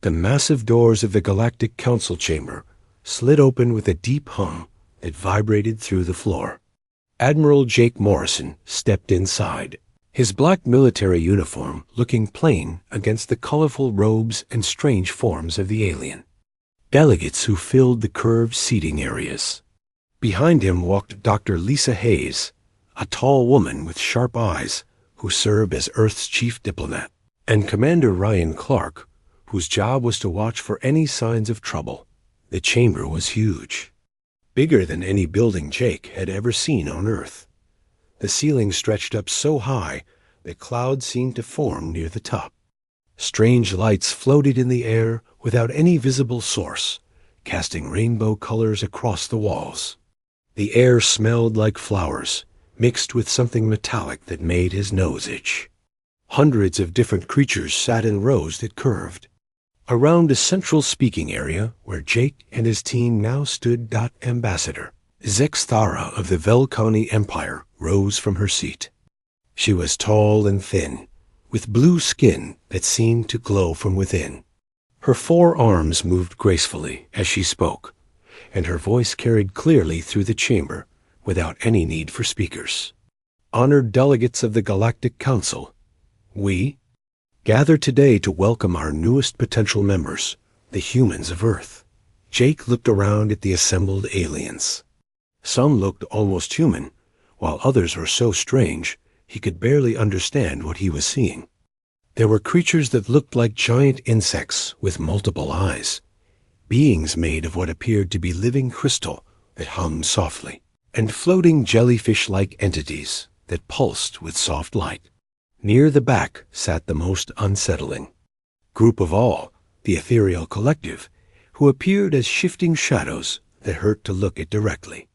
The massive doors of the Galactic Council chamber slid open with a deep hum that vibrated through the floor. Admiral Jake Morrison stepped inside, his black military uniform looking plain against the colorful robes and strange forms of the alien. Delegates who filled the curved seating areas. Behind him walked Dr. Lisa Hayes, a tall woman with sharp eyes who served as Earth's chief diplomat, and Commander Ryan Clark, whose job was to watch for any signs of trouble. The chamber was huge, bigger than any building Jake had ever seen on Earth. The ceiling stretched up so high that clouds seemed to form near the top. Strange lights floated in the air without any visible source, casting rainbow colors across the walls. The air smelled like flowers, mixed with something metallic that made his nose itch. Hundreds of different creatures sat in rows that curved. Around a central speaking area where Jake and his team now stood, Ambassador Zexthara of the Velconi Empire rose from her seat. She was tall and thin, with blue skin that seemed to glow from within. Her 4 arms moved gracefully as she spoke, and her voice carried clearly through the chamber without any need for speakers. Honored delegates of the Galactic Council, we gather today to welcome our newest potential members, the humans of Earth. Jake looked around at the assembled aliens. Some looked almost human, while others were so strange he could barely understand what he was seeing. There were creatures that looked like giant insects with multiple eyes, beings made of what appeared to be living crystal that hummed softly, and floating jellyfish-like entities that pulsed with soft light. Near the back sat the most unsettling group of all, the ethereal collective, who appeared as shifting shadows that hurt to look at directly.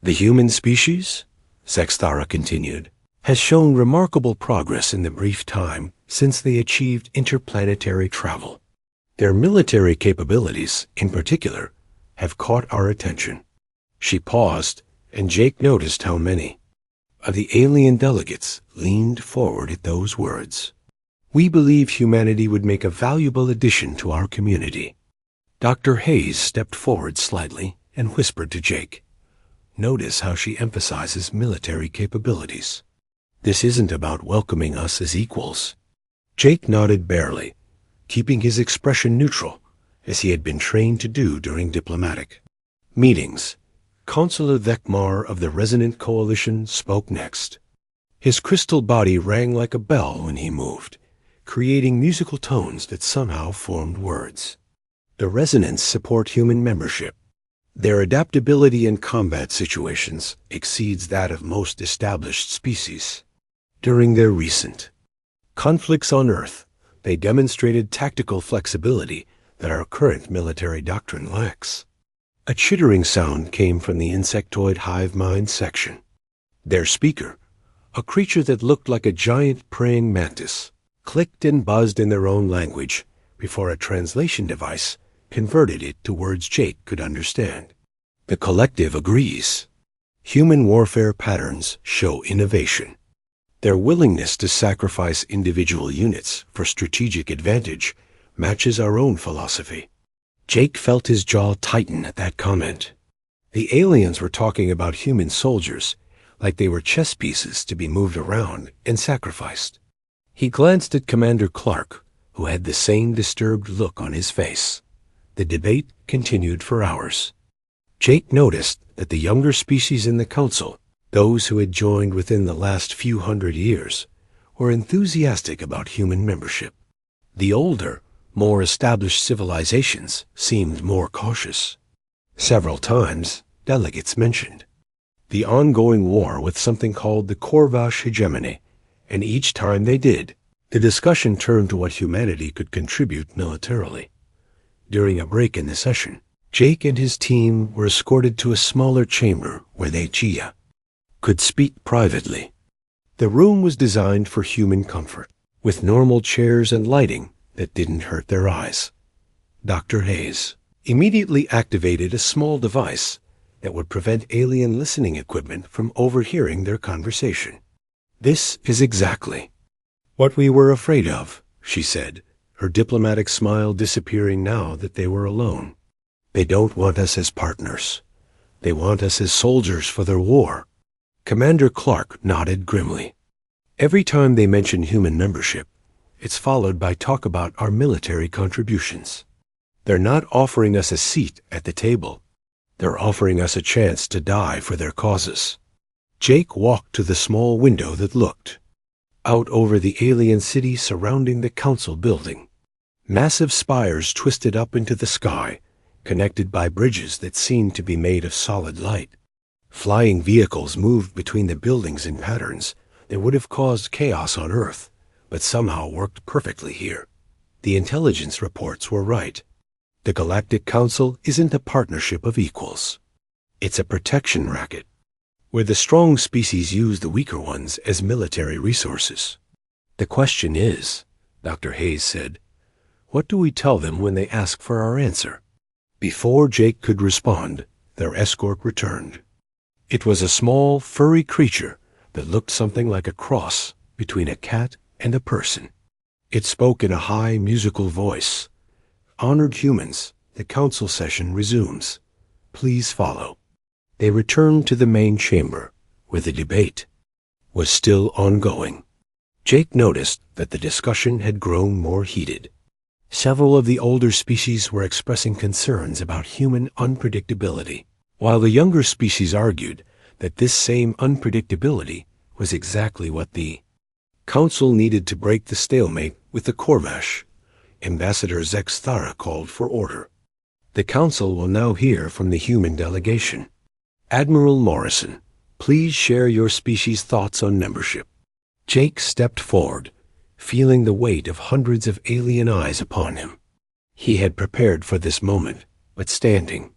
The human species, Zexthara continued, has shown remarkable progress in the brief time since they achieved interplanetary travel. Their military capabilities, in particular, have caught our attention. She paused, and Jake noticed how many of the alien delegates leaned forward at those words. We believe humanity would make a valuable addition to our community. Dr. Hayes stepped forward slightly and whispered to Jake, "Notice how she emphasizes military capabilities. This isn't about welcoming us as equals." Jake nodded barely, keeping his expression neutral, as he had been trained to do during diplomatic meetings. Consular Vekmar of the Resonant Coalition spoke next. His crystal body rang like a bell when he moved, creating musical tones that somehow formed words. The Resonants support human membership. Their adaptability in combat situations exceeds that of most established species. During their recent conflicts on Earth, they demonstrated tactical flexibility that our current military doctrine lacks. A chittering sound came from the insectoid hive mind section. Their speaker, a creature that looked like a giant praying mantis, clicked and buzzed in their own language before a translation device converted it to words Jake could understand. The collective agrees. Human warfare patterns show innovation. Their willingness to sacrifice individual units for strategic advantage matches our own philosophy. Jake felt his jaw tighten at that comment. The aliens were talking about human soldiers like they were chess pieces to be moved around and sacrificed. He glanced at Commander Clark, who had the same disturbed look on his face. The debate continued for hours. Jake noticed that the younger species in the council, those who had joined within the last few hundred years, were enthusiastic about human membership. The older, more established civilizations seemed more cautious. Several times, delegates mentioned the ongoing war with something called the Corvash hegemony, and each time they did, the discussion turned to what humanity could contribute militarily. During a break in the session, Jake and his team were escorted to a smaller chamber where they could speak privately. The room was designed for human comfort, with normal chairs and lighting that didn't hurt their eyes. Dr. Hayes immediately activated a small device that would prevent alien listening equipment from overhearing their conversation. "This is exactly what we were afraid of," she said, her diplomatic smile disappearing now that they were alone. "They don't want us as partners. They want us as soldiers for their war." Commander Clark nodded grimly. "Every time they mention human membership, it's followed by talk about our military contributions. They're not offering us a seat at the table. They're offering us a chance to die for their causes." Jake walked to the small window that looked out over the alien city surrounding the council building. Massive spires twisted up into the sky, connected by bridges that seemed to be made of solid light. Flying vehicles moved between the buildings in patterns that would have caused chaos on Earth, but somehow worked perfectly here. The intelligence reports were right. The Galactic Council isn't a partnership of equals. It's a protection racket, where the strong species use the weaker ones as military resources. "The question is," Dr. Hayes said, "what do we tell them when they ask for our answer?" Before Jake could respond, their escort returned. It was a small, furry creature that looked something like a cross between a cat and a person. It spoke in a high, musical voice. "Honored humans, the council session resumes. Please follow." They returned to the main chamber, where the debate was still ongoing. Jake noticed that the discussion had grown more heated. Several of the older species were expressing concerns about human unpredictability, while the younger species argued that this same unpredictability was exactly what the council needed to break the stalemate with the Corvash. Ambassador Zexthara called for order. "The council will now hear from the human delegation. Admiral Morrison, please share your species' thoughts on membership." Jake stepped forward, feeling the weight of hundreds of alien eyes upon him. He had prepared for this moment, but standing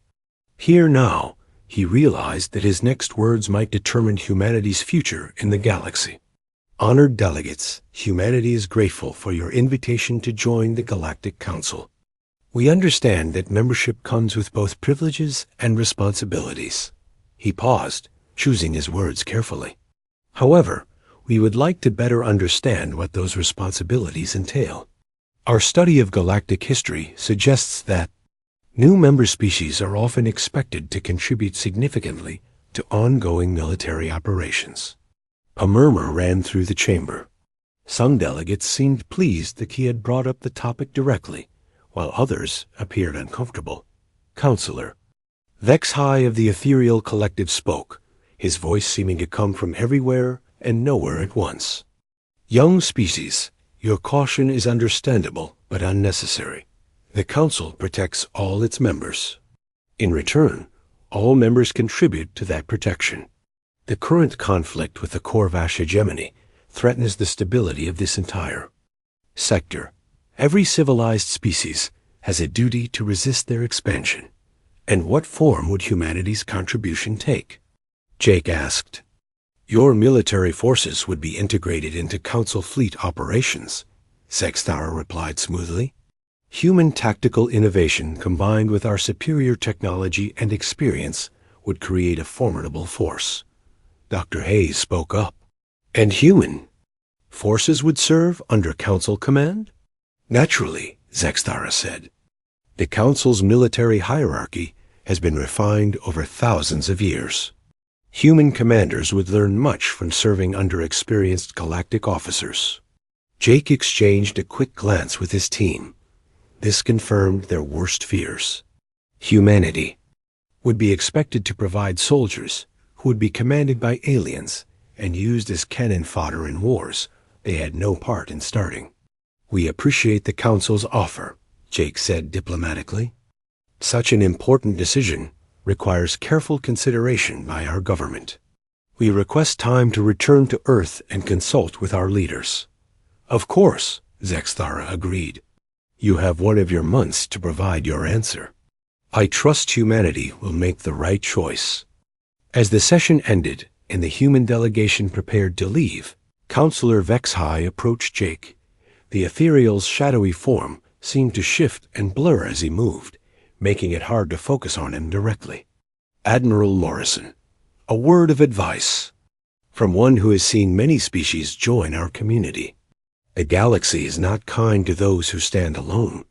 here now, he realized that his next words might determine humanity's future in the galaxy. "Honored delegates, humanity is grateful for your invitation to join the Galactic Council. We understand that membership comes with both privileges and responsibilities." He paused, choosing his words carefully. "However, we would like to better understand what those responsibilities entail. Our study of galactic history suggests that new member species are often expected to contribute significantly to ongoing military operations." A murmur ran through the chamber. Some delegates seemed pleased that he had brought up the topic directly, while others appeared uncomfortable. Counselor Vex-High of the Ethereal Collective spoke, his voice seeming to come from everywhere and nowhere at once. "Young species, your caution is understandable but unnecessary. The Council protects all its members. In return, all members contribute to that protection. The current conflict with the Corvash hegemony threatens the stability of this entire sector. Every civilized species has a duty to resist their expansion. And what form would humanity's contribution take?" Jake asked. "Your military forces would be integrated into Council fleet operations," Zexthara replied smoothly. "Human tactical innovation combined with our superior technology and experience would create a formidable force." Dr. Hayes spoke up. "And human forces would serve under Council command?" "Naturally," Zexthara said. "The Council's military hierarchy has been refined over thousands of years. Human commanders would learn much from serving under experienced galactic officers." Jake exchanged a quick glance with his team. This confirmed their worst fears. Humanity would be expected to provide soldiers who would be commanded by aliens and used as cannon fodder in wars they had no part in starting. "We appreciate the Council's offer," Jake said diplomatically. "Such an important decision requires careful consideration by our government. We request time to return to Earth and consult with our leaders." "Of course," Zexthara agreed. "You have one of your months to provide your answer. I trust humanity will make the right choice." As the session ended and the human delegation prepared to leave, Counselor Vex-High approached Jake. The ethereal's shadowy form seemed to shift and blur as he moved, making it hard to focus on him directly. "Admiral Morrison, a word of advice from one who has seen many species join our community. The galaxy is not kind to those who stand alone.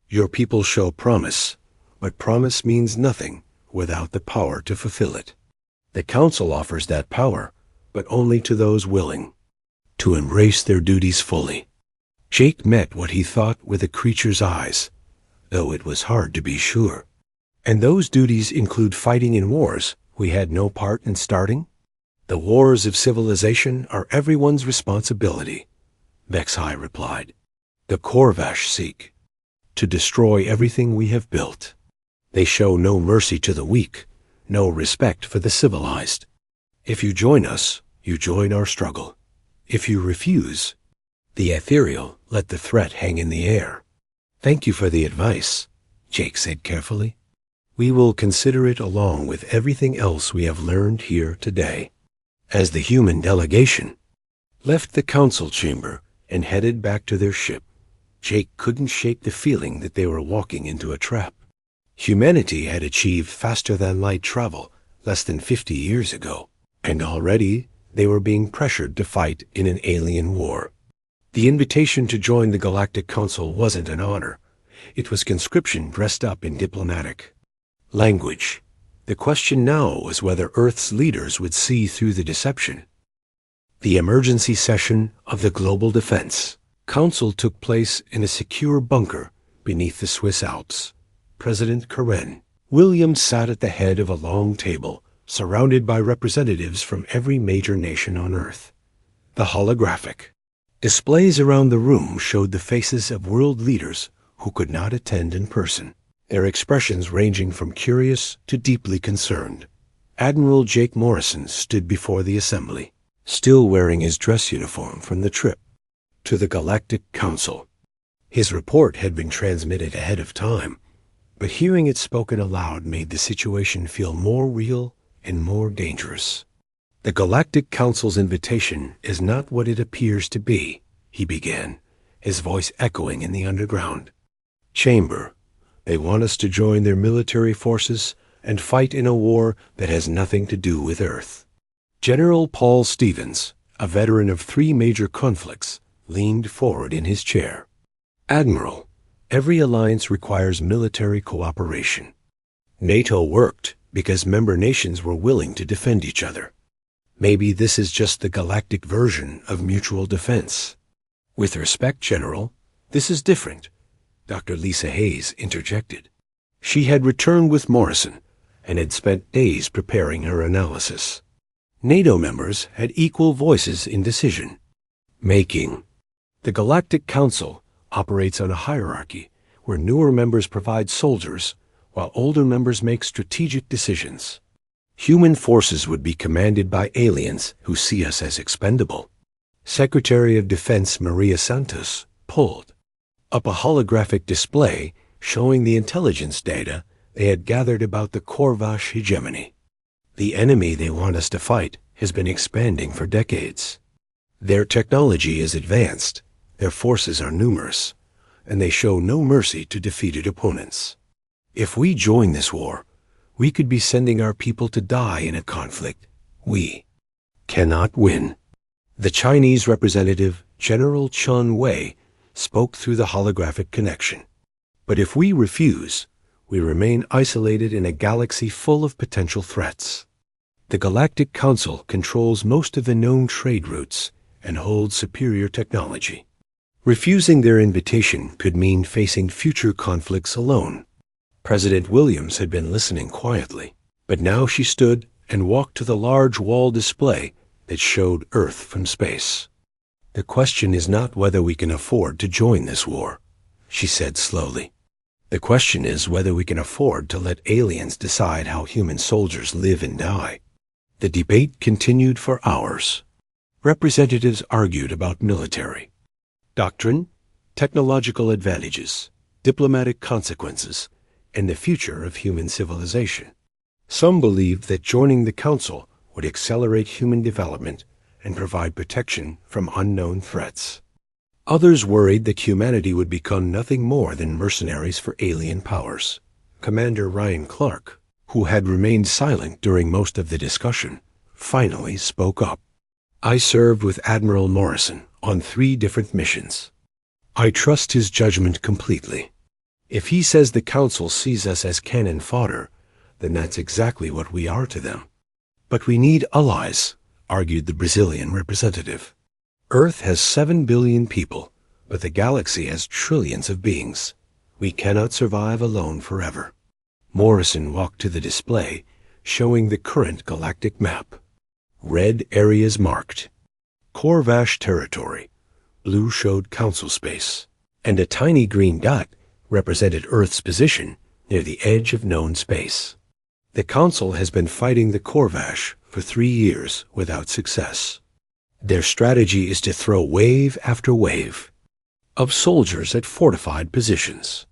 Your people show promise, but promise means nothing without the power to fulfill it. The Council offers that power, but only to those willing to embrace their duties fully. Jake met what he thought with the creature's eyes, though it was hard to be sure. And those duties include fighting in wars we had no part in starting? The wars of civilization are everyone's responsibility, Vexhai replied. The Korvash seek to destroy everything we have built. They show no mercy to the weak, no respect for the civilized. If you join us, you join our struggle. If you refuse, the ethereal let the threat hang in the air. Thank you for the advice, Jake said carefully. We will consider it along with everything else we have learned here today. As the human delegation left the council chamber and headed back to their ship, Jake couldn't shake the feeling that they were walking into a trap. Humanity had achieved faster-than-light travel less than 50 years ago, and already they were being pressured to fight in an alien war. The invitation to join the Galactic Council wasn't an honor. It was conscription dressed up in diplomatic language. The question now was whether Earth's leaders would see through the deception. The emergency session of the Global Defense Council took place in a secure bunker beneath the Swiss Alps. President Karen Williams sat at the head of a long table, surrounded by representatives from every major nation on Earth. The holographic displays around the room showed the faces of world leaders who could not attend in person, their expressions ranging from curious to deeply concerned. Admiral Jake Morrison stood before the assembly, still wearing his dress uniform from the trip to the Galactic Council. His report had been transmitted ahead of time, but hearing it spoken aloud made the situation feel more real and more dangerous. The Galactic Council's invitation is not what it appears to be, he began, his voice echoing in the underground chamber. They want us to join their military forces and fight in a war that has nothing to do with Earth. General Paul Stevens, a veteran of 3 major conflicts, leaned forward in his chair. Admiral, every alliance requires military cooperation. NATO worked because member nations were willing to defend each other. Maybe this is just the galactic version of mutual defense. With respect, General, this is different, Dr. Lisa Hayes interjected. She had returned with Morrison and had spent days preparing her analysis. NATO members had equal voices in decision-making. The Galactic Council operates on a hierarchy where newer members provide soldiers while older members make strategic decisions. Human forces would be commanded by aliens who see us as expendable. Secretary of Defense Maria Santos pulled up a holographic display showing the intelligence data they had gathered about the Korvash hegemony. The enemy they want us to fight has been expanding for decades. Their technology is advanced, their forces are numerous, and they show no mercy to defeated opponents. If we join this war, we could be sending our people to die in a conflict we cannot win. The Chinese representative, General Chun Wei, spoke through the holographic connection. But if we refuse, we remain isolated in a galaxy full of potential threats. The Galactic Council controls most of the known trade routes and holds superior technology. Refusing their invitation could mean facing future conflicts alone. President Williams had been listening quietly, but now she stood and walked to the large wall display that showed Earth from space. The question is not whether we can afford to join this war, she said slowly. The question is whether we can afford to let aliens decide how human soldiers live and die. The debate continued for hours. Representatives argued about military doctrine, technological advantages, diplomatic consequences, and the future of human civilization. Some believed that joining the Council would accelerate human development and provide protection from unknown threats. Others worried that humanity would become nothing more than mercenaries for alien powers. Commander Ryan Clark, who had remained silent during most of the discussion, finally spoke up. I served with Admiral Morrison on 3 different missions. I trust his judgment completely. If he says the Council sees us as cannon fodder, then that's exactly what we are to them. But we need allies, argued the Brazilian representative. Earth has 7 billion people, but the galaxy has trillions of beings. We cannot survive alone forever. Morrison walked to the display, showing the current galactic map. Red areas marked Corvash territory, blue showed Council space, and a tiny green dot represented Earth's position near the edge of known space. The Council has been fighting the Corvash for 3 years without success. Their strategy is to throw wave after wave of soldiers at fortified positions.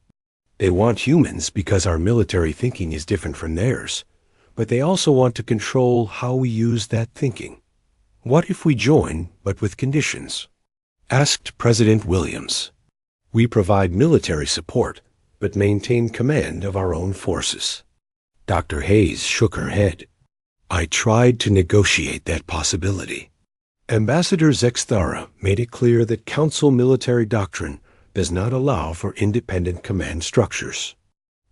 They want humans because our military thinking is different from theirs, but they also want to control how we use that thinking. What if we join, but with conditions? Asked President Williams. We provide military support, but maintain command of our own forces. Dr. Hayes shook her head. I tried to negotiate that possibility. Ambassador Zexthara made it clear that Council military doctrine does not allow for independent command structures.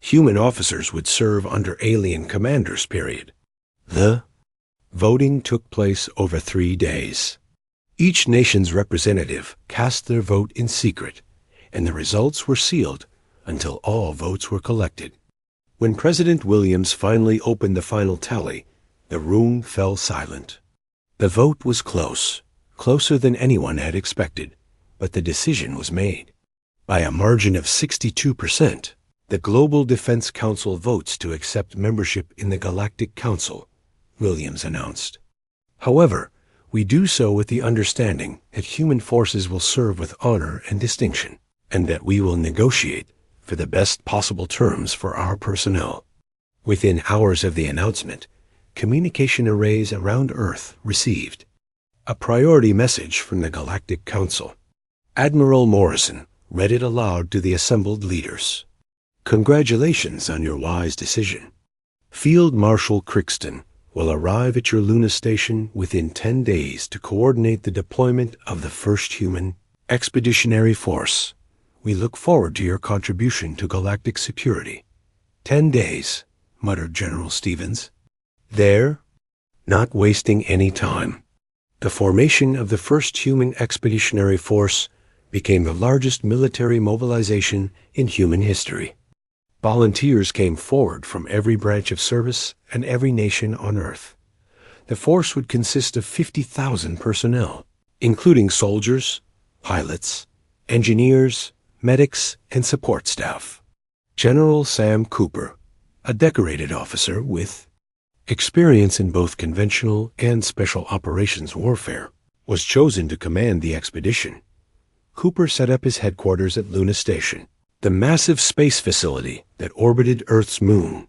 Human officers would serve under alien commanders, period. The voting took place over 3 days. Each nation's representative cast their vote in secret, and the results were sealed until all votes were collected. When President Williams finally opened the final tally, the room fell silent. The vote was close, closer than anyone had expected, but the decision was made. By a margin of 62%, the Global Defense Council votes to accept membership in the Galactic Council, Williams announced. However, we do so with the understanding that human forces will serve with honor and distinction, and that we will negotiate for the best possible terms for our personnel. Within hours of the announcement, communication arrays around Earth received a priority message from the Galactic Council. Admiral Morrison read it aloud to the assembled leaders. Congratulations on your wise decision. Field Marshal Crixton will arrive at your Luna station within 10 days to coordinate the deployment of the first human expeditionary force. We look forward to your contribution to galactic security. 10 days, muttered General Stevens. There, not wasting any time. The formation of the first human expeditionary force became the largest military mobilization in human history. Volunteers came forward from every branch of service and every nation on Earth. The force would consist of 50,000 personnel, including soldiers, pilots, engineers, medics, and support staff. General Sam Cooper, a decorated officer with experience in both conventional and special operations warfare, was chosen to command the expedition. Cooper set up his headquarters at Luna Station, the massive space facility that orbited Earth's moon.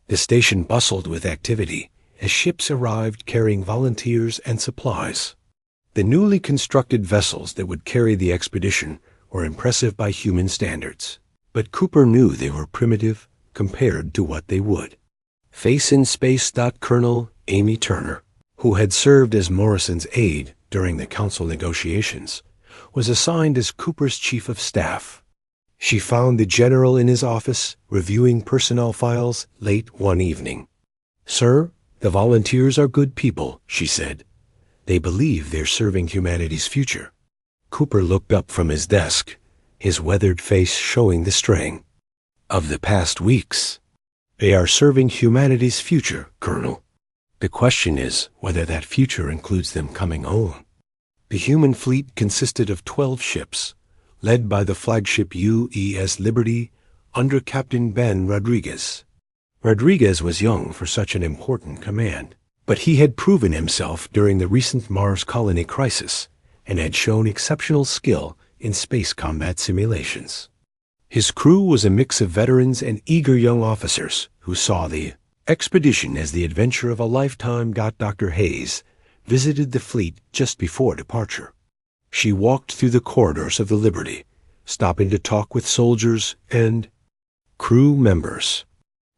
The station bustled with activity as ships arrived carrying volunteers and supplies. The newly constructed vessels that would carry the expedition were impressive by human standards, but Cooper knew they were primitive compared to what they would face in space. Colonel Amy Turner, who had served as Morrison's aide during the council negotiations, was assigned as Cooper's chief of staff. She found the general in his office reviewing personnel files late one evening. "Sir, the volunteers are good people," she said. "They believe they're serving humanity's future." Cooper looked up from his desk, his weathered face showing the strain of the past weeks. "They are serving humanity's future, Colonel. The question is whether that future includes them coming home." The human fleet consisted of 12 ships, led by the flagship UES Liberty under Captain Ben Rodriguez. Rodriguez was young for such an important command, but he had proven himself during the recent Mars colony crisis and had shown exceptional skill in space combat simulations. His crew was a mix of veterans and eager young officers who saw the expedition as the adventure of a lifetime. Dr. Hayes visited the fleet just before departure. She walked through the corridors of the Liberty, stopping to talk with soldiers and crew members.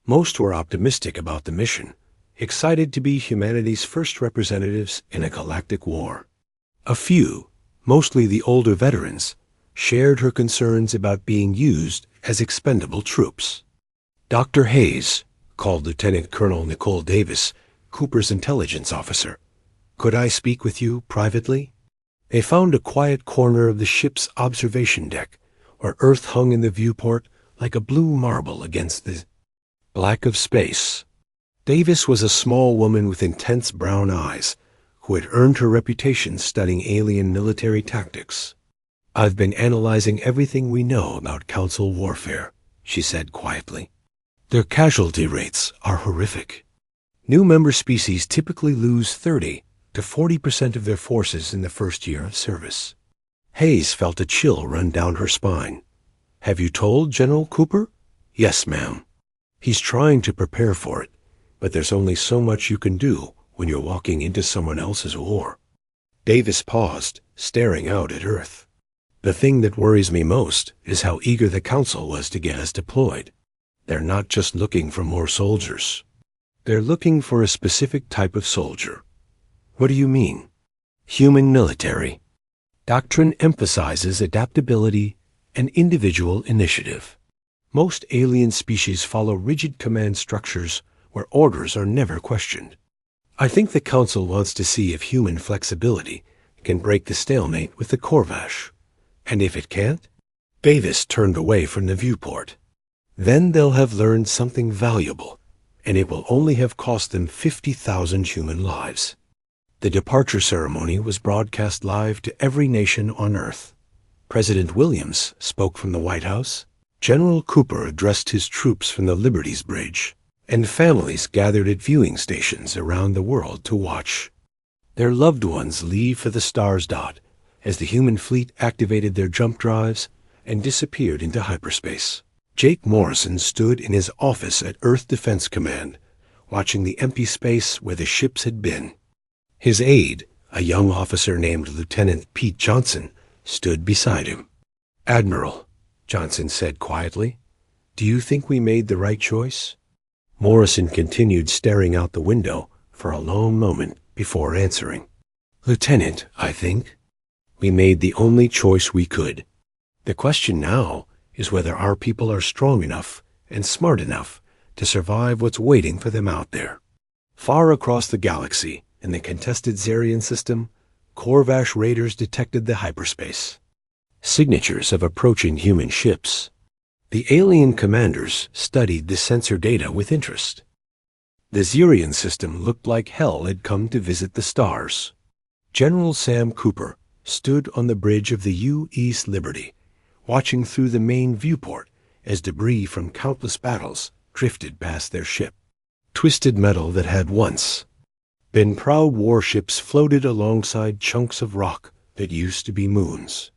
Most were optimistic about the mission, excited to be humanity's first representatives in a galactic war. A few, mostly the older veterans, shared her concerns about being used as expendable troops. Dr. Hayes, called Lieutenant Colonel Nicole Davis, Cooper's intelligence officer, "Could I speak with you privately?" They found a quiet corner of the ship's observation deck, where Earth hung in the viewport like a blue marble against the black of space. Davis was a small woman with intense brown eyes, who had earned her reputation studying alien military tactics. "I've been analyzing everything we know about Council warfare," she said quietly. "Their casualty rates are horrific. New member species typically lose 30 to 40% of their forces in the first year of service." Hayes felt a chill run down her spine. "Have you told General Cooper?" "Yes, ma'am. He's trying to prepare for it, but there's only so much you can do when you're walking into someone else's war." Davis paused, staring out at Earth. "The thing that worries me most is how eager the Council was to get us deployed. They're not just looking for more soldiers. They're looking for a specific type of soldier." "What do you mean?" "Human military. Doctrine emphasizes adaptability and individual initiative. Most alien species follow rigid command structures where orders are never questioned. I think the Council wants to see if human flexibility can break the stalemate with the Corvash. And if it can't?" Davis turned away from the viewport. "Then they'll have learned something valuable, and it will only have cost them 50,000 human lives." The departure ceremony was broadcast live to every nation on Earth. President Williams spoke from the White House. General Cooper addressed his troops from the Liberty's Bridge, and families gathered at viewing stations around the world to watch their loved ones leave for the star's dot as the human fleet activated their jump drives and disappeared into hyperspace. Jake Morrison stood in his office at Earth Defense Command, watching the empty space where the ships had been. His aide, a young officer named Lieutenant Pete Johnson, stood beside him. "Admiral," Johnson said quietly, "do you think we made the right choice?" Morrison continued staring out the window for a long moment before answering. "Lieutenant, I think we made the only choice we could. The question now is whether our people are strong enough and smart enough to survive what's waiting for them out there." Far across the galaxy, in the contested Zarian system, Corvash raiders detected the hyperspace signatures of approaching human ships. The alien commanders studied the sensor data with interest. The Zarian system looked like hell had come to visit the stars. General Sam Cooper stood on the bridge of the U.S. Liberty, watching through the main viewport as debris from countless battles drifted past their ship. Twisted metal that had once been proud warships floated alongside chunks of rock that used to be moons.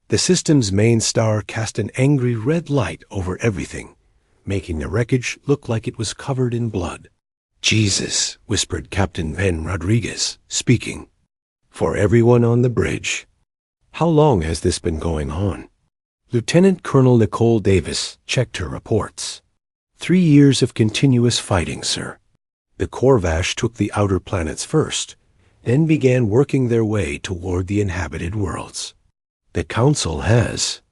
The system's main star cast an angry red light over everything, making the wreckage look like it was covered in blood. "Jesus," whispered Captain Ben Rodriguez, speaking for everyone on the bridge. "How long has this been going on?" Lieutenant Colonel Nicole Davis checked her reports. 3 years of continuous fighting, sir. The Corvash took the outer planets first, then began working their way toward the inhabited worlds. The Council has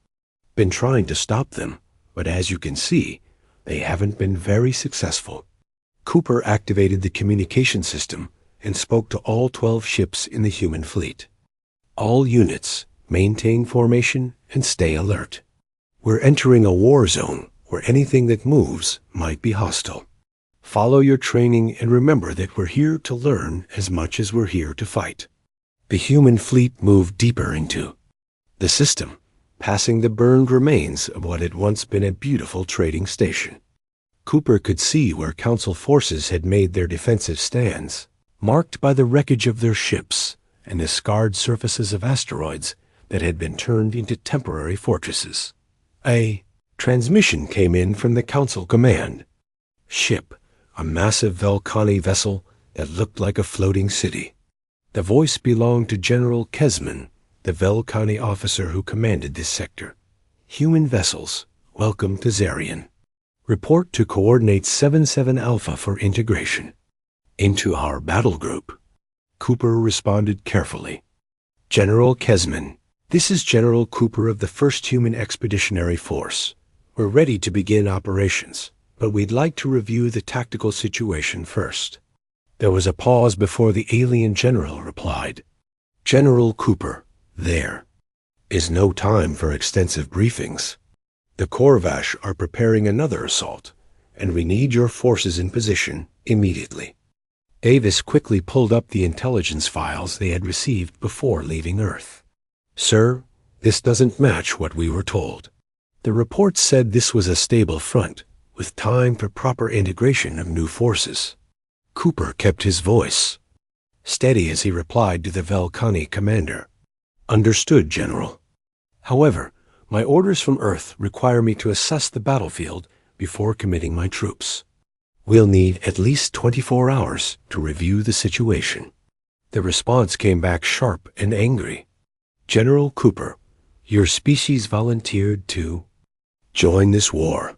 been trying to stop them, but as you can see, they haven't been very successful. Cooper activated the communication system and spoke to all 12 ships in the human fleet. "All units, maintain formation and stay alert. We're entering a war zone where anything that moves might be hostile. Follow your training and remember that we're here to learn as much as we're here to fight." The human fleet moved deeper into the system, passing the burned remains of what had once been a beautiful trading station. Cooper could see where Council forces had made their defensive stands, marked by the wreckage of their ships and the scarred surfaces of asteroids that had been turned into temporary fortresses. A transmission came in from the Council command. "Ship, a massive Velcani vessel that looked like a floating city." The voice belonged to General Kesman, the Velcani officer who commanded this sector. "Human vessels, welcome to Zarian. Report to Coordinate 77 Alpha for integration." "Into our battle group." Cooper responded carefully. "General Kesman, This is General Cooper of the 1st Human Expeditionary Force. We're ready to begin operations, but we'd like to review the tactical situation first. There was a pause before the alien general replied. General Cooper, there is no time for extensive briefings. The Corvash are preparing another assault, and we need your forces in position immediately. Davis quickly pulled up the intelligence files they had received before leaving Earth. Sir, this doesn't match what we were told. The report said this was a stable front, with time for proper integration of new forces. Cooper kept his voice steady as he replied to the Velcani commander. Understood, General. However, my orders from Earth require me to assess the battlefield before committing my troops. We'll need at least 24 hours to review the situation. The response came back sharp and angry. General Cooper, your species volunteered to join this war.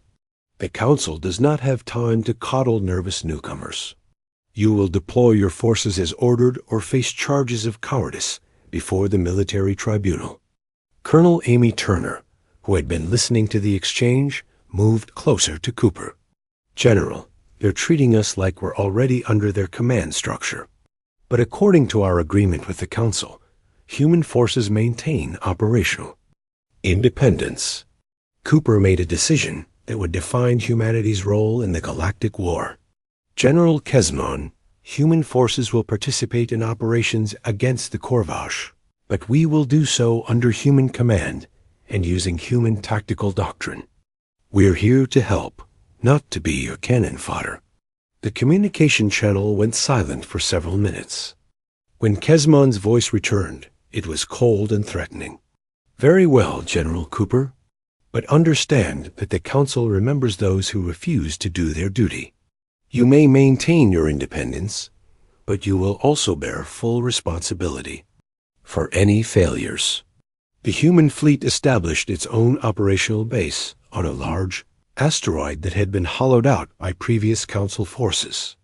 The Council does not have time to coddle nervous newcomers. You will deploy your forces as ordered or face charges of cowardice before the military tribunal. Colonel Amy Turner, who had been listening to the exchange, moved closer to Cooper. General, they're treating us like we're already under their command structure. But according to our agreement with the Council, human forces maintain operational independence. Cooper made a decision that would define humanity's role in the Galactic War. General Kesmon, human forces will participate in operations against the Corvash, but we will do so under human command and using human tactical doctrine. We're here to help, not to be your cannon fodder. The communication channel went silent for several minutes. When Kesmon's voice returned, it was cold and threatening. Very well, General Cooper, but understand that the Council remembers those who refuse to do their duty. You may maintain your independence, but you will also bear full responsibility for any failures. The human fleet established its own operational base on a large asteroid that had been hollowed out by previous Council forces.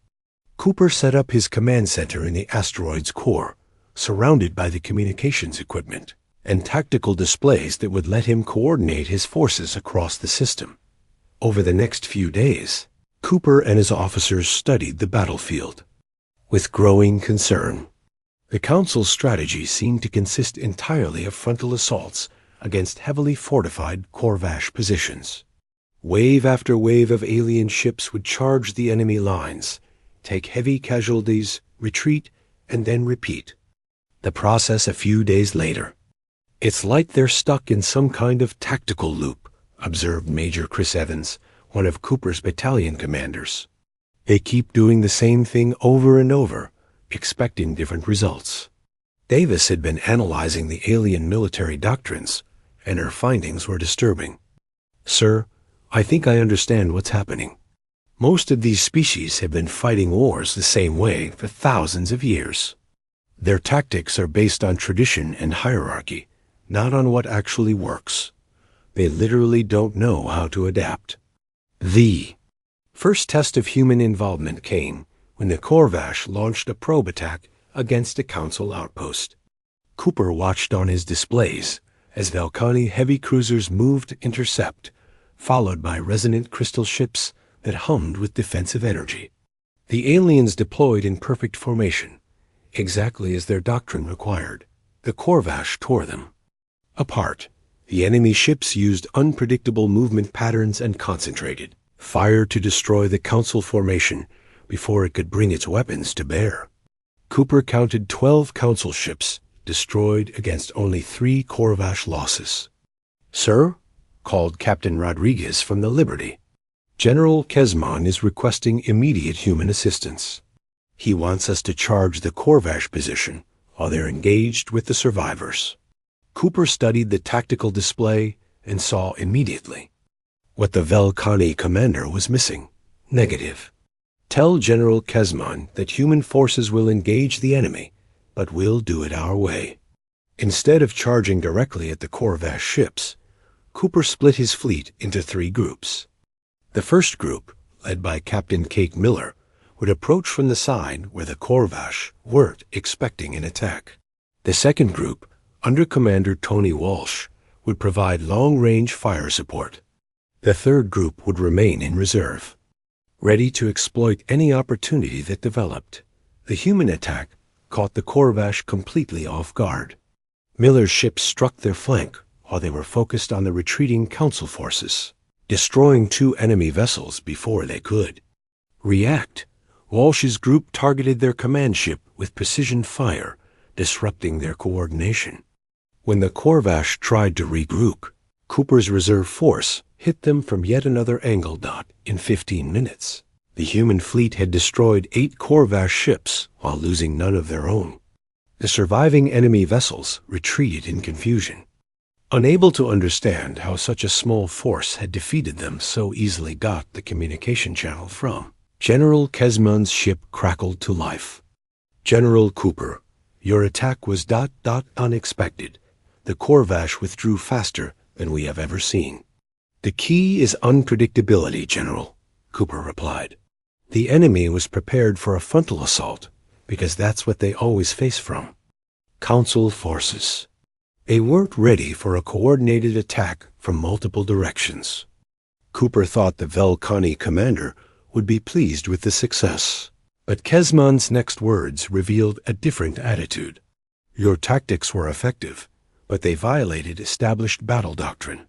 Cooper set up his command center in the asteroid's core, surrounded by the communications equipment and tactical displays that would let him coordinate his forces across the system. Over the next few days, Cooper and his officers studied the battlefield with growing concern. The Council's strategy seemed to consist entirely of frontal assaults against heavily fortified Corvash positions. Wave after wave of alien ships would charge the enemy lines, take heavy casualties, retreat, and then repeat. The process a few days later. It's like they're stuck in some kind of tactical loop, observed Major Chris Evans, one of Cooper's battalion commanders. They keep doing the same thing over and over, expecting different results. Davis had been analyzing the alien military doctrines, and her findings were disturbing. Sir, I think I understand what's happening. Most of these species have been fighting wars the same way for thousands of years. Their tactics are based on tradition and hierarchy, not on what actually works. They literally don't know how to adapt. The first test of human involvement came when the Corvash launched a probe attack against a Council outpost. Cooper watched on his displays as Velcani heavy cruisers moved to intercept, followed by resonant crystal ships that hummed with defensive energy. The aliens deployed in perfect formation, exactly as their doctrine required. The Corvash tore them apart. The enemy ships used unpredictable movement patterns and concentrated fire to destroy the Council formation before it could bring its weapons to bear. Cooper counted 12 Council ships destroyed against only 3 Corvash losses. Sir, called Captain Rodriguez from the Liberty, General Kesmon is requesting immediate human assistance. He wants us to charge the Corvash position while they're engaged with the survivors. Cooper studied the tactical display and saw immediately what the Velcani commander was missing. Negative. Tell General Kesmon that human forces will engage the enemy, but we'll do it our way. Instead of charging directly at the Corvash ships, Cooper split his fleet into 3 groups. The first group, led by Captain Cake Miller, would approach from the side where the Corvash weren't expecting an attack. The second group, under Commander Tony Walsh, would provide long-range fire support. The third group would remain in reserve, ready to exploit any opportunity that developed. The human attack caught the Corvash completely off guard. Miller's ships struck their flank while they were focused on the retreating Council forces, destroying 2 enemy vessels before they could react. Walsh's group targeted their command ship with precision fire, disrupting their coordination. When the Corvash tried to regroup, Cooper's reserve force hit them from yet another angle dot in 15 minutes. The human fleet had destroyed 8 Corvash ships while losing none of their own. The surviving enemy vessels retreated in confusion. Unable to understand how such a small force had defeated them so easily, got the communication channel from General Kesman's ship crackled to life. General Cooper, your attack was ... unexpected. The Corvash withdrew faster than we have ever seen. The key is unpredictability, General, Cooper replied. The enemy was prepared for a frontal assault because that's what they always face from Council forces. They weren't ready for a coordinated attack from multiple directions. Cooper thought the Velkhani commander would be pleased with the success, but Kesman's next words revealed a different attitude. Your tactics were effective, but they violated established battle doctrine.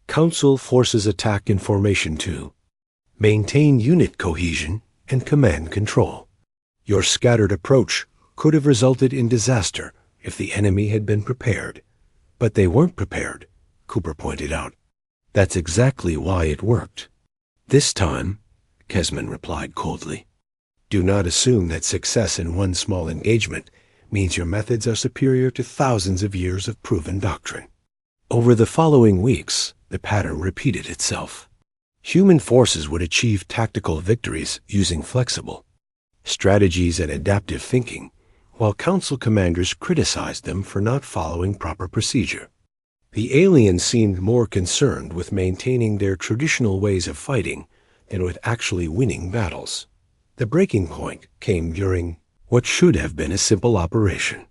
Council forces attack in formation too. Maintain unit cohesion and command control. Your scattered approach could have resulted in disaster if the enemy had been prepared. But they weren't prepared, Cooper pointed out. That's exactly why it worked. This time, Kesman replied coldly, do not assume that success in one small engagement means your methods are superior to thousands of years of proven doctrine. Over the following weeks, the pattern repeated itself. Human forces would achieve tactical victories using flexible strategies and adaptive thinking, while Council commanders criticized them for not following proper procedure. The aliens seemed more concerned with maintaining their traditional ways of fighting than with actually winning battles. The breaking point came during what should have been a simple operation.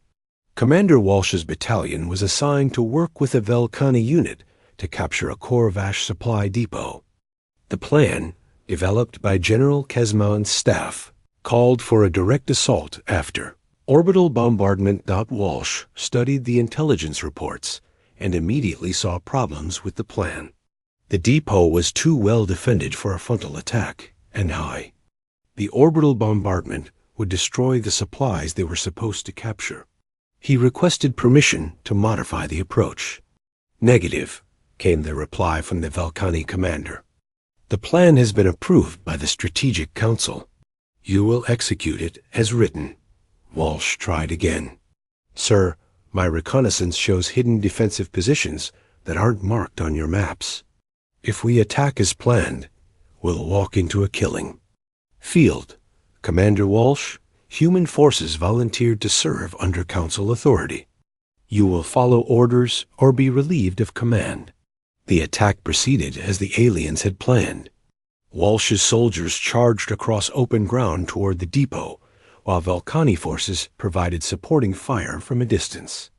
Commander Walsh's battalion was assigned to work with a Velkhani unit to capture a Corvash supply depot. The plan, developed by General Kesman's staff, called for a direct assault after orbital bombardment. Walsh studied the intelligence reports and immediately saw problems with the plan. The depot was too well defended for a frontal attack and high. The orbital bombardment would destroy the supplies they were supposed to capture. He requested permission to modify the approach. Negative, came the reply from the Velkhani commander. The plan has been approved by the Strategic Council. You will execute it as written. Walsh tried again. Sir, my reconnaissance shows hidden defensive positions that aren't marked on your maps. If we attack as planned, we'll walk into a killing. Field, Commander Walsh, human forces volunteered to serve under Council authority. You will follow orders or be relieved of command. The attack proceeded as the aliens had planned. Walsh's soldiers charged across open ground toward the depot, while Velkhani forces provided supporting fire from a distance.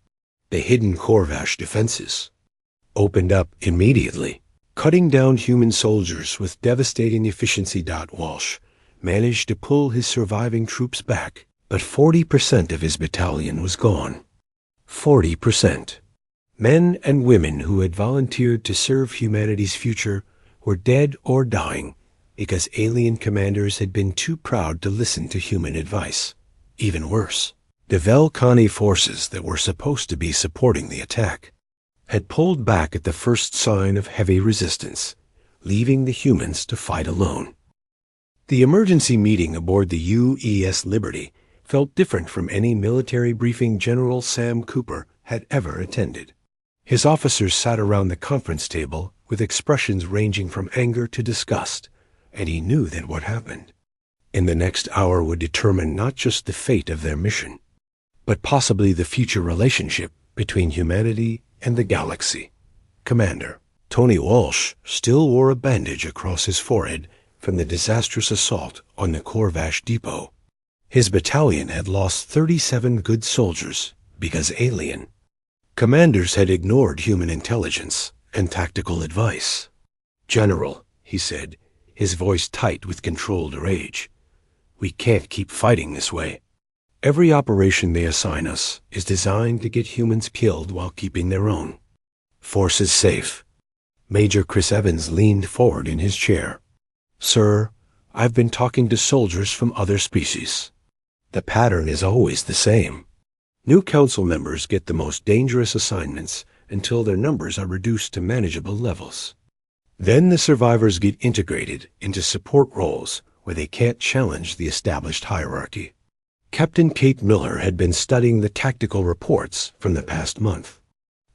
The hidden Corvash defenses opened up immediately, cutting down human soldiers with devastating efficiency. Walsh managed to pull his surviving troops back, but 40% of his battalion was gone. 40%. Men and women who had volunteered to serve humanity's future were dead or dying because alien commanders had been too proud to listen to human advice. Even worse, the Velkhani forces that were supposed to be supporting the attack had pulled back at the first sign of heavy resistance, leaving the humans to fight alone. The emergency meeting aboard the UES Liberty felt different from any military briefing General Sam Cooper had ever attended. His officers sat around the conference table with expressions ranging from anger to disgust, and he knew that what happened in the next hour would determine not just the fate of their mission, but possibly the future relationship between humanity and the galaxy. Commander Tony Walsh still wore a bandage across his forehead from the disastrous assault on the Corvash depot. His battalion had lost 37 good soldiers because alien Commanders had ignored human intelligence and tactical advice. "General," he said, his voice tight with controlled rage, "we can't keep fighting this way. Every operation they assign us is designed to get humans killed while keeping their own. Forces safe." Major Chris Evans leaned forward in his chair. "Sir, I've been talking to soldiers from other species. The pattern is always the same. New council members get the most dangerous assignments until their numbers are reduced to manageable levels. Then the survivors get integrated into support roles where they can't challenge the established hierarchy." Captain Kate Miller had been studying the tactical reports from the past month.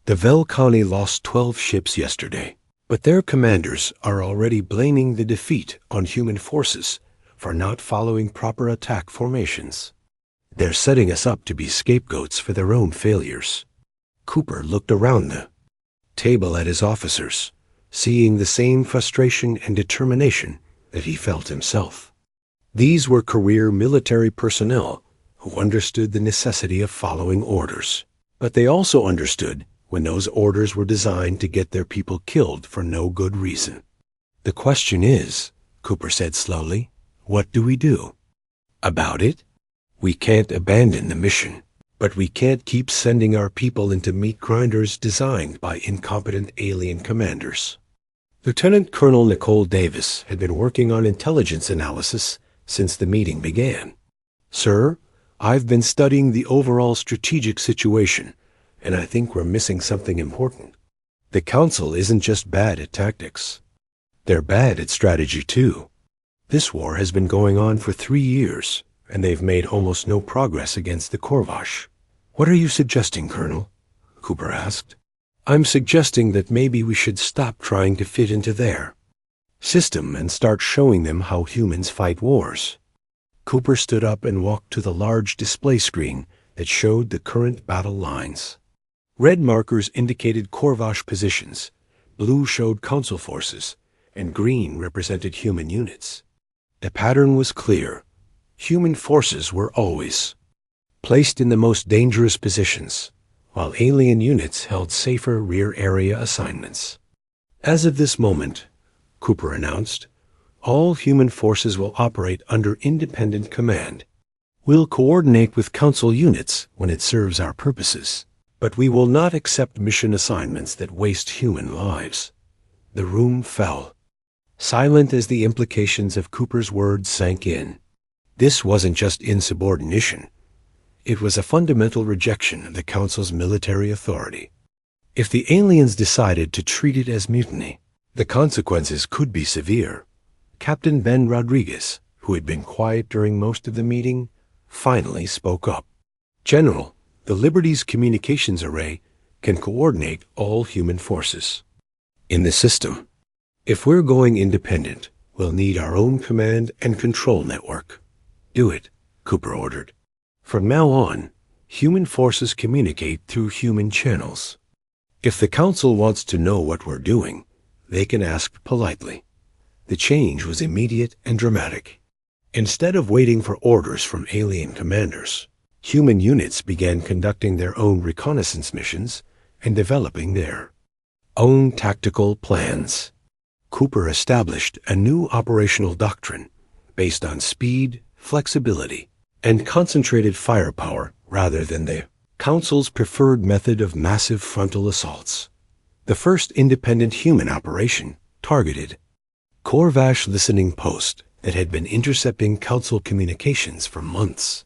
The Velcani lost 12 ships yesterday, but their commanders are already blaming the defeat on human forces for not following proper attack formations. They're setting us up to be scapegoats for their own failures. Cooper looked around the table at his officers, seeing the same frustration and determination that he felt himself. These were career military personnel who understood the necessity of following orders, but they also understood when those orders were designed to get their people killed for no good reason. "The question is," Cooper said slowly, "what do we do about it? We can't abandon the mission, but we can't keep sending our people into meat grinders designed by incompetent alien commanders." Lieutenant Colonel Nicole Davis had been working on intelligence analysis since the meeting began. "Sir, I've been studying the overall strategic situation, and I think we're missing something important. The Council isn't just bad at tactics. They're bad at strategy too. This war has been going on for 3 years, and they've made almost no progress against the Corvash." "What are you suggesting, Colonel?" Cooper asked. "I'm suggesting that maybe we should stop trying to fit into their system and start showing them how humans fight wars." Cooper stood up and walked to the large display screen that showed the current battle lines. Red markers indicated Corvash positions, blue showed Council forces, and green represented human units. The pattern was clear. Human forces were always placed in the most dangerous positions, while alien units held safer rear area assignments. "As of this moment," Cooper announced, "all human forces will operate under independent command. We'll coordinate with Council units when it serves our purposes, but we will not accept mission assignments that waste human lives." The room fell, silent as the implications of Cooper's words sank in. This wasn't just insubordination. It was a fundamental rejection of the Council's military authority. If the aliens decided to treat it as mutiny, the consequences could be severe. Captain Ben Rodriguez, who had been quiet during most of the meeting, finally spoke up. "General, the Liberty's communications array can coordinate all human forces in the system. If we're going independent, we'll need our own command and control network." "Do it," Cooper ordered. "From now on, human forces communicate through human channels. If the Council wants to know what we're doing, they can ask politely." The change was immediate and dramatic. Instead of waiting for orders from alien commanders, human units began conducting their own reconnaissance missions and developing their own tactical plans. Cooper established a new operational doctrine based on speed, flexibility, and concentrated firepower rather than the Council's preferred method of massive frontal assaults. The first independent human operation targeted Corvash listening post that had been intercepting Council communications for months.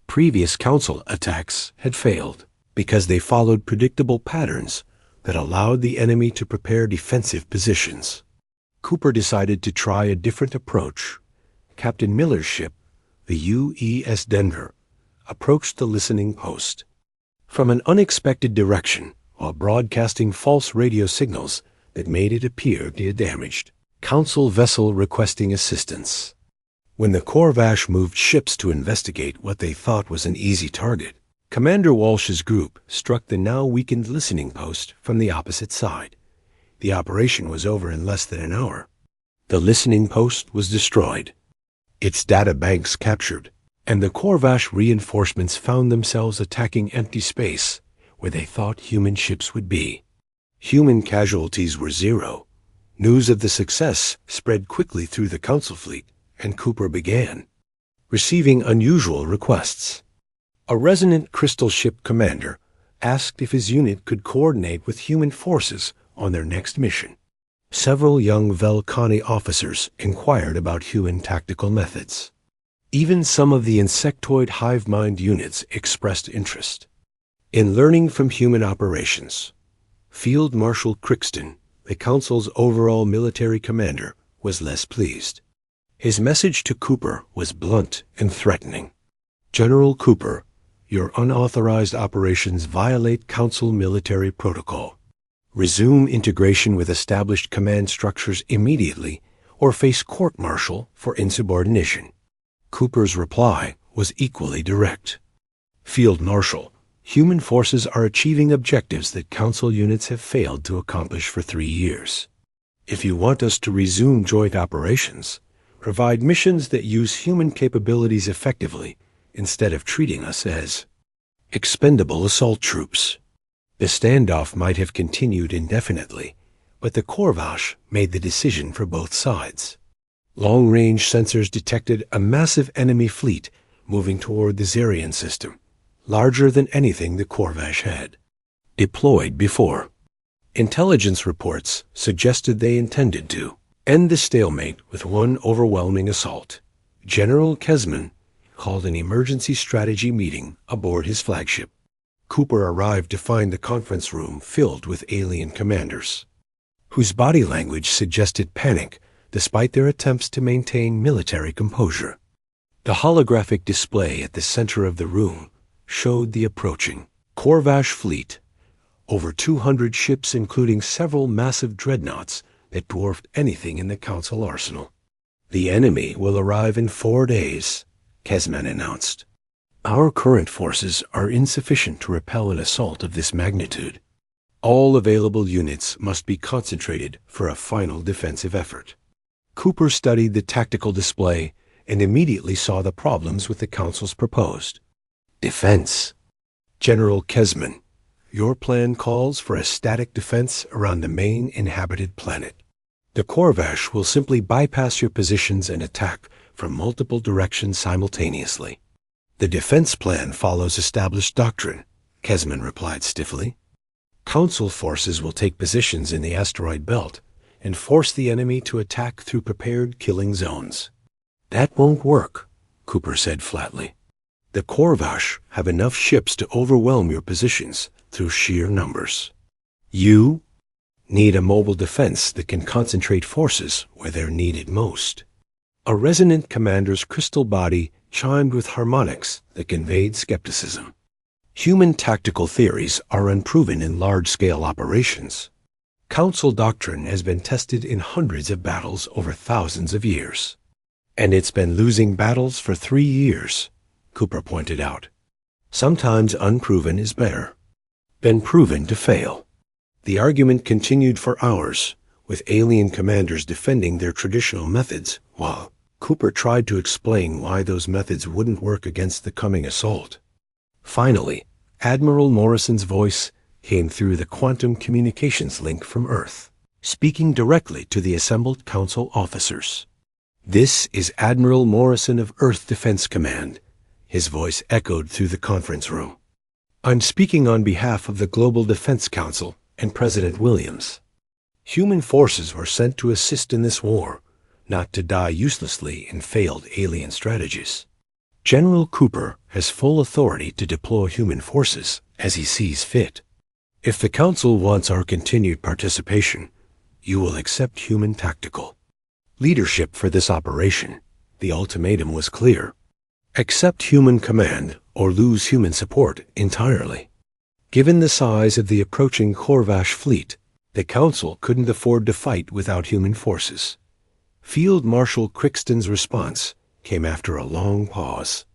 Previous Council attacks had failed because they followed predictable patterns that allowed the enemy to prepare defensive positions. Cooper decided to try a different approach. Captain Miller's ship, the UES Denver, approached the listening post from an unexpected direction while broadcasting false radio signals that made it appear damaged. Council vessel requesting assistance. When the Corvash moved ships to investigate what they thought was an easy target, Commander Walsh's group struck the now weakened listening post from the opposite side. The operation was over in less than an hour. The listening post was destroyed, its data banks captured, and the Corvash reinforcements found themselves attacking empty space where they thought human ships would be. Human casualties were zero. News of the success spread quickly through the Council fleet, and Cooper began receiving unusual requests. A resonant crystal ship commander asked if his unit could coordinate with human forces on their next mission. Several young Velcani officers inquired about human tactical methods. Even some of the insectoid hive mind units expressed interest in learning from human operations. Field Marshal Crixton, the Council's overall military commander, was less pleased. His message to Cooper was blunt and threatening. General Cooper, your unauthorized operations violate Council military protocol. Resume integration with established command structures immediately or face court-martial for insubordination. Cooper's reply was equally direct. Field Marshal, human forces are achieving objectives that Council units have failed to accomplish for 3 years. If you want us to resume joint operations, provide missions that use human capabilities effectively instead of treating us as expendable assault troops. The standoff might have continued indefinitely, but the Corvash made the decision for both sides. Long-range sensors detected a massive enemy fleet moving toward the Zarian system, larger than anything the Corvash had deployed before. Intelligence reports suggested they intended to end the stalemate with one overwhelming assault. General Kesman called an emergency strategy meeting aboard his flagship. Cooper arrived to find the conference room filled with alien commanders, whose body language suggested panic despite their attempts to maintain military composure. The holographic display at the center of the room showed the approaching Corvash fleet, over 200 ships including several massive dreadnoughts that dwarfed anything in the Council arsenal. The enemy will arrive in 4 days, Kesman announced. Our current forces are insufficient to repel an assault of this magnitude. All available units must be concentrated for a final defensive effort. Cooper studied the tactical display and immediately saw the problems with the Council's proposed defense. General Kesman, your plan calls for a static defense around the main inhabited planet. The Corvash will simply bypass your positions and attack from multiple directions simultaneously. The defense plan follows established doctrine, Kesman replied stiffly. Council forces will take positions in the asteroid belt and force the enemy to attack through prepared killing zones. That won't work, Cooper said flatly. The Corvash have enough ships to overwhelm your positions through sheer numbers. You need a mobile defense that can concentrate forces where they're needed most. A resonant commander's crystal body chimed with harmonics that conveyed skepticism. Human tactical theories are unproven in large-scale operations. Council doctrine has been tested in hundreds of battles over thousands of years. And it's been losing battles for 3 years, Cooper pointed out. Sometimes unproven is better than proven to fail. The argument continued for hours, with alien commanders defending their traditional methods, while Cooper tried to explain why those methods wouldn't work against the coming assault. Finally, Admiral Morrison's voice came through the quantum communications link from Earth, speaking directly to the assembled Council officers. This is Admiral Morrison of Earth Defense Command. His voice echoed through the conference room. I'm speaking on behalf of the Global Defense Council and President Williams. Human forces were sent to assist in this war, not to die uselessly in failed alien strategies. General Cooper has full authority to deploy human forces as he sees fit. If the Council wants our continued participation, you will accept human tactical leadership for this operation. The ultimatum was clear. Accept human command or lose human support entirely. Given the size of the approaching Corvash fleet, the Council couldn't afford to fight without human forces. Field Marshal Crixton's response came after a long pause.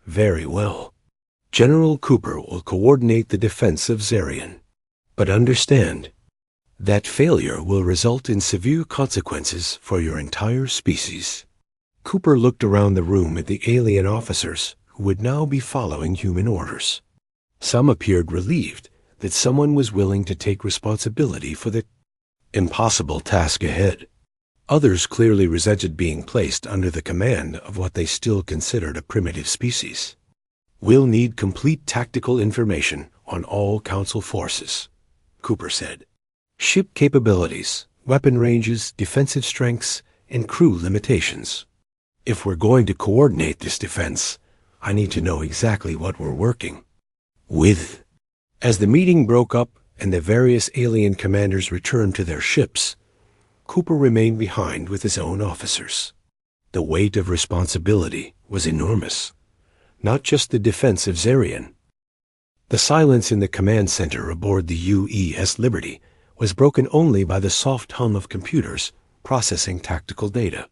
Very well. General Cooper will coordinate the defense of Zarian. But understand, that failure will result in severe consequences for your entire species. Cooper looked around the room at the alien officers who would now be following human orders. Some appeared relieved that someone was willing to take responsibility for the impossible task ahead. Others clearly resented being placed under the command of what they still considered a primitive species. "We'll need complete tactical information on all Council forces," Cooper said. "Ship capabilities, weapon ranges, defensive strengths, and crew limitations. If we're going to coordinate this defense, I need to know exactly what we're working with." As the meeting broke up and the various alien commanders returned to their ships, Cooper remained behind with his own officers. The weight of responsibility was enormous, not just the defense of Zarian. The silence in the command center aboard the UES Liberty was broken only by the soft hum of computers processing tactical data.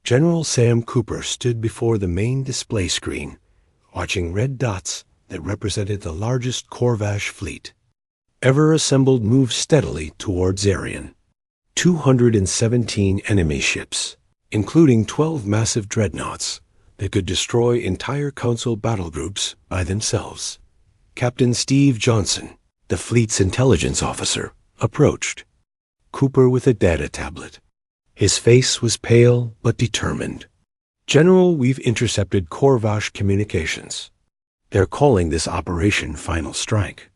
General Sam Cooper stood before the main display screen, watching red dots that represented the largest Corvash fleet, ever assembled, move steadily toward Zarian. 217 enemy ships, including 12 massive dreadnoughts that could destroy entire Council battle groups by themselves. Captain Steve Johnson, the fleet's intelligence officer, approached Cooper with a data tablet. His face was pale but determined. "General, we've intercepted Corvash communications. They're calling this Operation Final Strike.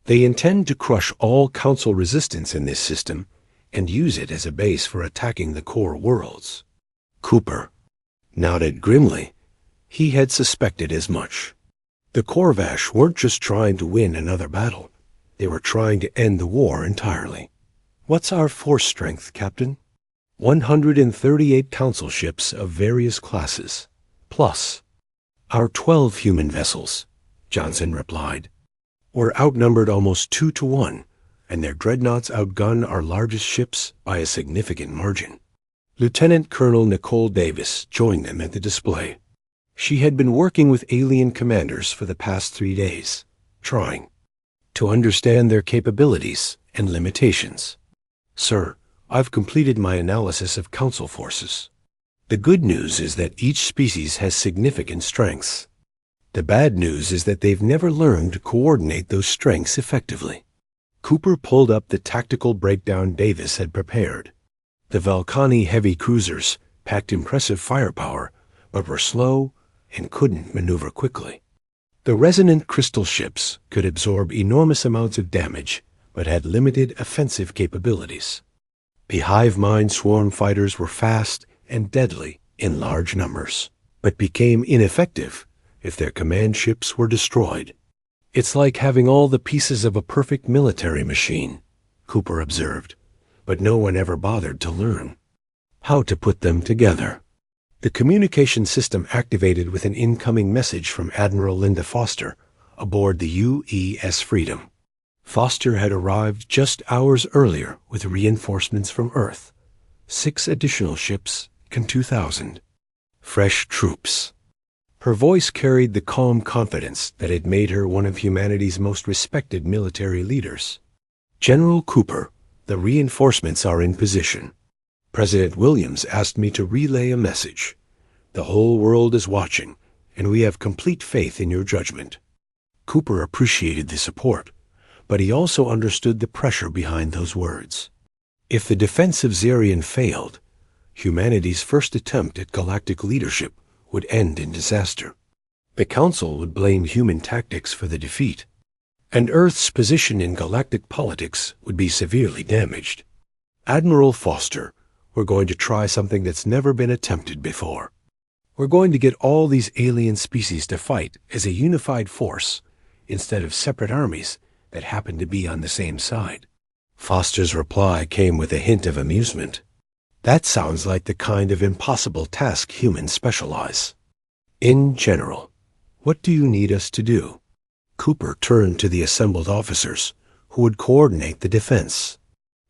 They intend to crush all Council resistance in this system and use it as a base for attacking the core worlds." Cooper nodded grimly. He had suspected as much. The Corvash weren't just trying to win another battle. They were trying to end the war entirely. "What's our force strength, Captain?" 138 Council ships of various classes, plus our 12 human vessels, Johnson replied. "We're outnumbered almost 2-1, and their dreadnoughts outgun our largest ships by a significant margin." Lieutenant Colonel Nicole Davis joined them at the display. She had been working with alien commanders for the past 3 days, trying to understand their capabilities and limitations. "Sir, I've completed my analysis of Council forces. The good news is that each species has significant strengths. The bad news is that they've never learned to coordinate those strengths effectively." Cooper pulled up the tactical breakdown Davis had prepared. The Valkani heavy cruisers packed impressive firepower, but were slow and couldn't maneuver quickly. The resonant crystal ships could absorb enormous amounts of damage, but had limited offensive capabilities. The hive mind swarm fighters were fast and deadly in large numbers, but became ineffective if their command ships were destroyed. "It's like having all the pieces of a perfect military machine," Cooper observed, "but no one ever bothered to learn how to put them together." The communication system activated with an incoming message from Admiral Linda Foster aboard the UES Freedom. Foster had arrived just hours earlier with reinforcements from Earth, 6 additional ships and 2,000 fresh troops. Her voice carried the calm confidence that had made her one of humanity's most respected military leaders. "General Cooper, the reinforcements are in position. President Williams asked me to relay a message. The whole world is watching, and we have complete faith in your judgment." Cooper appreciated the support, but he also understood the pressure behind those words. If the defense of Zarian failed, humanity's first attempt at galactic leadership would end in disaster. The Council would blame human tactics for the defeat, and Earth's position in galactic politics would be severely damaged. "Admiral Foster, we're going to try something that's never been attempted before. We're going to get all these alien species to fight as a unified force instead of separate armies that happen to be on the same side." Foster's reply came with a hint of amusement. "That sounds like the kind of impossible task humans specialize in. General, what do you need us to do?" Cooper turned to the assembled officers who would coordinate the defense.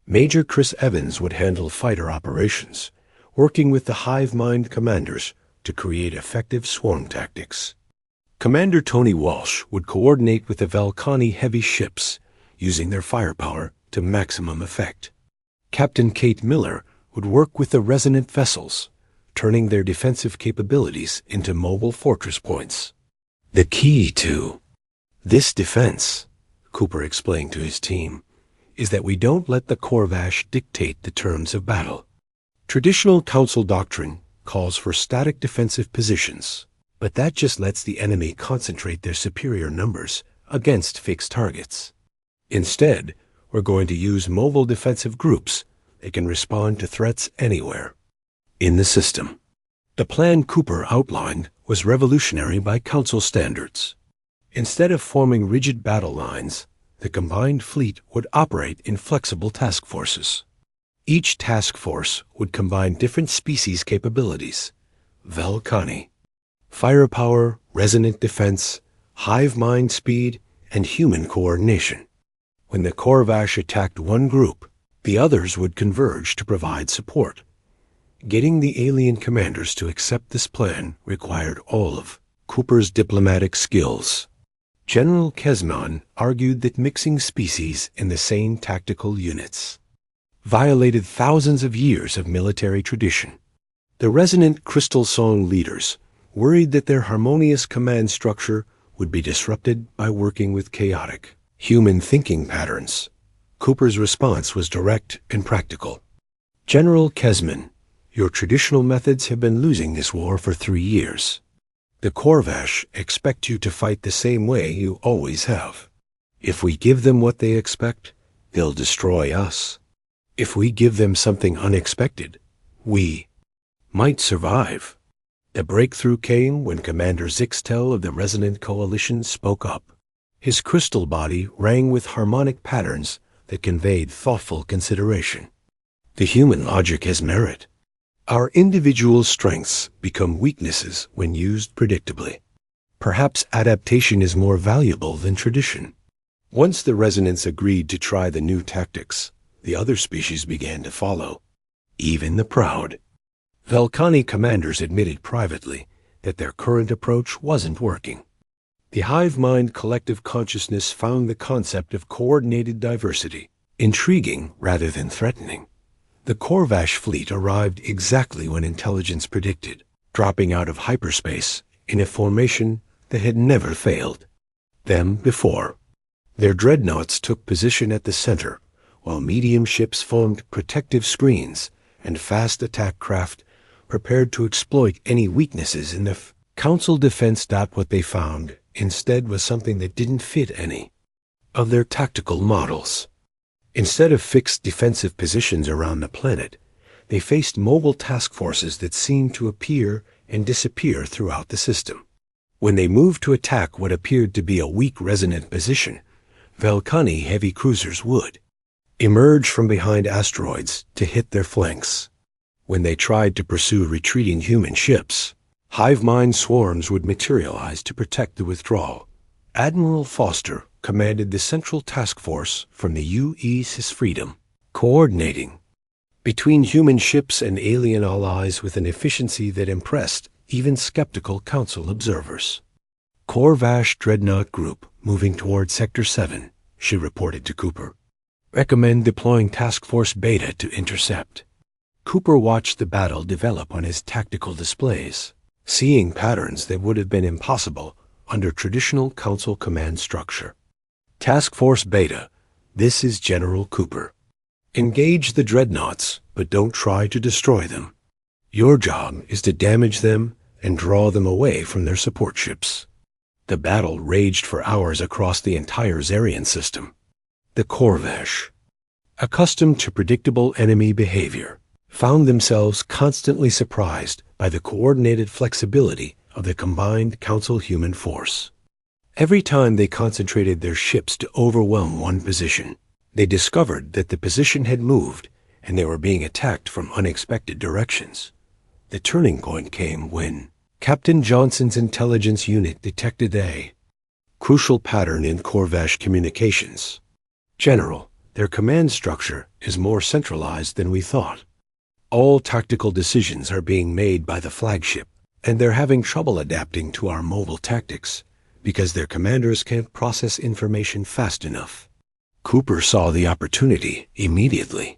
Major Chris Evans would handle fighter operations, working with the hive mind commanders to create effective swarm tactics. Commander Tony Walsh would coordinate with the Valkani heavy ships, using their firepower to maximum effect. Captain Kate Miller would work with the resonant vessels, turning their defensive capabilities into mobile fortress points. The key to this defense, Cooper explained to his team, is that we don't let the Corvash dictate the terms of battle. Traditional Council doctrine calls for static defensive positions, but that just lets the enemy concentrate their superior numbers against fixed targets. Instead, we're going to use mobile defensive groups that can respond to threats anywhere in the system. The plan Cooper outlined was revolutionary by Council standards. Instead of forming rigid battle lines, the combined fleet would operate in flexible task forces. Each task force would combine different species capabilities: Velkhani, firepower, resonant defense, hive mind speed, and human coordination. When the Corvash attacked one group, the others would converge to provide support. Getting the alien commanders to accept this plan required all of Cooper's diplomatic skills. General Kesman argued that mixing species in the same tactical units violated thousands of years of military tradition. The resonant Crystal Song leaders worried that their harmonious command structure would be disrupted by working with chaotic human thinking patterns. Cooper's response was direct and practical. General Kesman, your traditional methods have been losing this war for 3 years. The Corvash expect you to fight the same way you always have. If we give them what they expect, they'll destroy us. If we give them something unexpected, we might survive. The breakthrough came when Commander Zixtel of the Resonant Coalition spoke up. His crystal body rang with harmonic patterns that conveyed thoughtful consideration. The human logic has merit. Our individual strengths become weaknesses when used predictably. Perhaps adaptation is more valuable than tradition. Once the resonants agreed to try the new tactics, the other species began to follow, even the proud. Velkhani commanders admitted privately that their current approach wasn't working. The hive mind collective consciousness found the concept of coordinated diversity intriguing rather than threatening. The Corvash fleet arrived exactly when intelligence predicted, dropping out of hyperspace in a formation that had never failed them before. Their dreadnoughts took position at the center, while medium ships formed protective screens and fast attack craft prepared to exploit any weaknesses in the Council defense. What they found instead was something that didn't fit any of their tactical models. Instead of fixed defensive positions around the planet, they faced mobile task forces that seemed to appear and disappear throughout the system. When they moved to attack what appeared to be a weak resonant position, Velkhani heavy cruisers would emerge from behind asteroids to hit their flanks. When they tried to pursue retreating human ships, hive mind swarms would materialize to protect the withdrawal. Admiral Foster commanded the Central Task Force from the UE's Freedom, coordinating between human ships and alien allies with an efficiency that impressed even skeptical Council observers. Corvash Dreadnought Group moving toward Sector 7, she reported to Cooper. Recommend deploying Task Force Beta to intercept. Cooper watched the battle develop on his tactical displays, seeing patterns that would have been impossible under traditional Council command structure. Task Force Beta, this is General Cooper. Engage the dreadnoughts, but don't try to destroy them. Your job is to damage them and draw them away from their support ships. The battle raged for hours across the entire Zarian system. The Corvash, accustomed to predictable enemy behavior, found themselves constantly surprised by the coordinated flexibility of the combined Council human force. Every time they concentrated their ships to overwhelm one position, they discovered that the position had moved and they were being attacked from unexpected directions. The turning point came when Captain Johnson's intelligence unit detected a crucial pattern in Corvash communications. General, their command structure is more centralized than we thought. All tactical decisions are being made by the flagship, and they're having trouble adapting to our mobile tactics because their commanders can't process information fast enough. Cooper saw the opportunity immediately.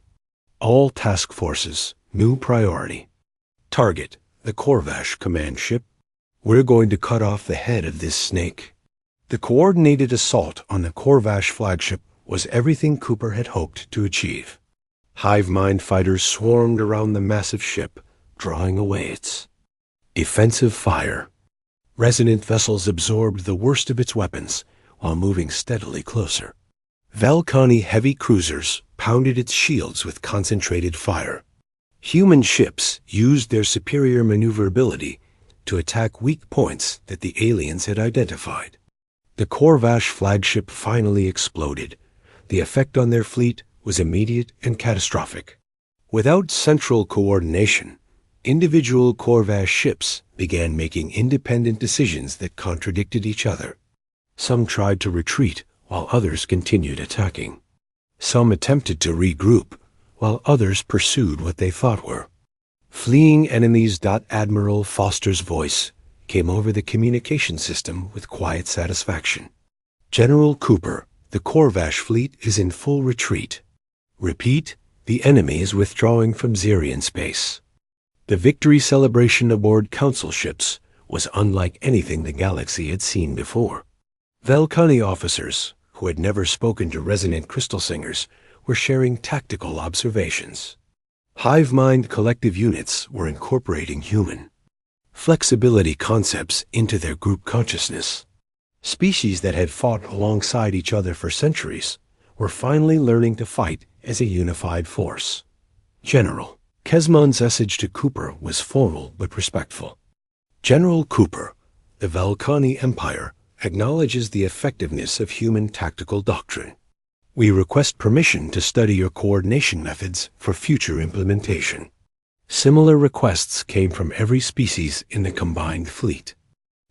All task forces, new priority. Target, the Corvash command ship. We're going to cut off the head of this snake. The coordinated assault on the Corvash flagship was everything Cooper had hoped to achieve. Hive mind fighters swarmed around the massive ship, drawing away its defensive fire. Resonant vessels absorbed the worst of its weapons while moving steadily closer. Valkani heavy cruisers pounded its shields with concentrated fire. Human ships used their superior maneuverability to attack weak points that the aliens had identified. The Corvash flagship finally exploded. The effect on their fleet was immediate and catastrophic. Without central coordination, individual Corvash ships began making independent decisions that contradicted each other. Some tried to retreat, while others continued attacking. Some attempted to regroup, while others pursued what they thought were fleeing enemies. Admiral Foster's voice came over the communication system with quiet satisfaction. General Cooper, the Corvash fleet is in full retreat. Repeat, the enemy is withdrawing from Xerian space. The victory celebration aboard council ships was unlike anything the galaxy had seen before. Valkani officers, who had never spoken to resonant crystal singers, were sharing tactical observations. Hive mind collective units were incorporating human flexibility concepts into their group consciousness. Species that had fought alongside each other for centuries were finally learning to fight as a unified force. General Kesmon's message to Cooper was formal but respectful. General Cooper, the Valkani Empire acknowledges the effectiveness of human tactical doctrine. We request permission to study your coordination methods for future implementation. Similar requests came from every species in the combined fleet.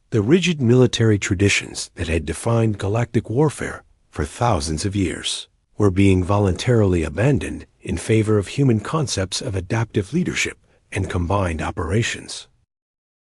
The rigid military traditions that had defined galactic warfare for thousands of years were being voluntarily abandoned in favor of human concepts of adaptive leadership and combined operations.